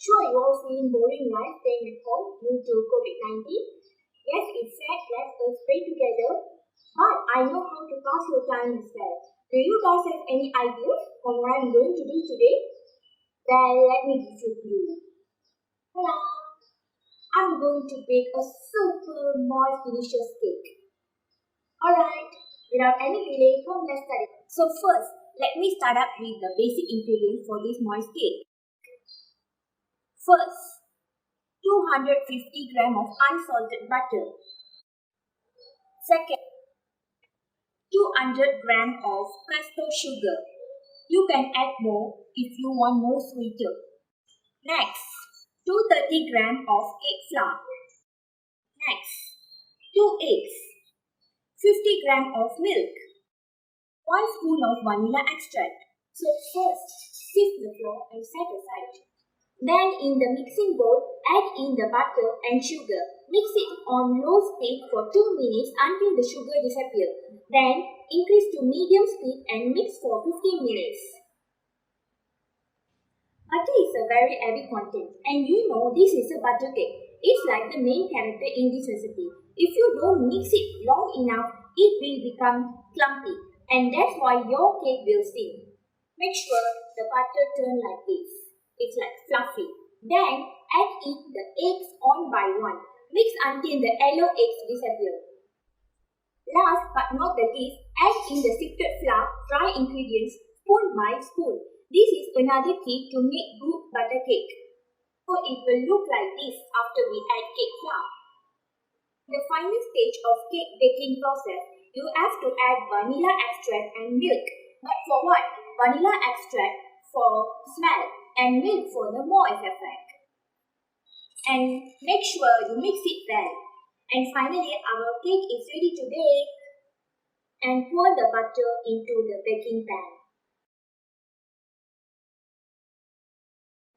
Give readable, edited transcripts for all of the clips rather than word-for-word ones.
Sure, you all feeling boring life staying at home due to COVID-19? Yes, it's sad, let us pray together. But I know how to pass your time as well. Do you guys have any ideas on what I'm going to do today? Well, let me give you a clue. Hello! I'm going to bake a super moist delicious cake. Alright, without any delay, come let's start it. So first, let me start up with the basic ingredients for this moist cake. First, 250 grams of unsalted butter. Second, 200 grams of castor sugar. You can add more if you want more sweeter. Next, 230 grams of cake flour. Next, 2 eggs, 50 grams of milk, 1 spoon of vanilla extract. So first, sift the flour and set aside. Then in the mixing bowl, add in the butter and sugar. Mix it on low speed for 2 minutes until the sugar disappears. Then increase to medium speed and mix for 15 minutes. Butter is a very heavy content, and you know this is a butter cake. It's like the main character in this recipe. If you don't mix it long enough, it will become clumpy, and that's why your cake will sink. Make sure the butter turns like this. It's like fluffy. Then add in the eggs one by one. Mix until the yellow eggs disappear. Last but not the least, add in the sifted flour, dry ingredients, spoon by spoon. This is another key to make good butter cake. So it will look like this after we add cake flour. In the final stage of cake baking process, you have to add vanilla extract and milk. But for what? Vanilla extract for smell and milk for the moist effect. And make sure you mix it well. And finally, our cake is ready to bake. And pour the butter into the baking pan.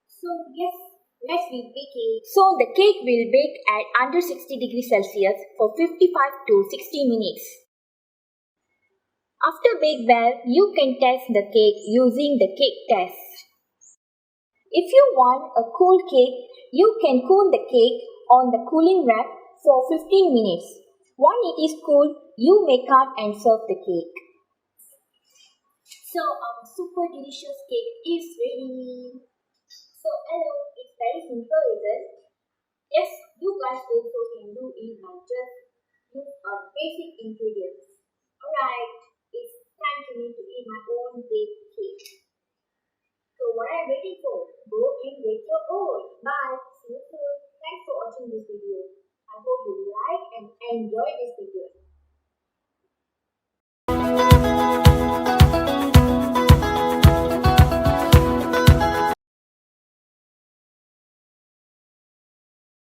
So yes, let's be baking. So the cake will bake at under 60 degrees Celsius for 55 to 60 minutes. After baked well, you can test the cake using the cake test. If you want a cool cake, you can cool the cake on the cooling rack for 15 minutes. Once it is cool, you may cut and serve the cake. So our super delicious cake is ready. So hello, it's very simple, isn't it? Yes, you guys also can do it by just use a basic ingredients. Alright, it's time for me to eat my own baked cake. So what are you waiting for? Go and make your own. Bye. See you soon. Thanks for watching this video. I hope you like and enjoy this video.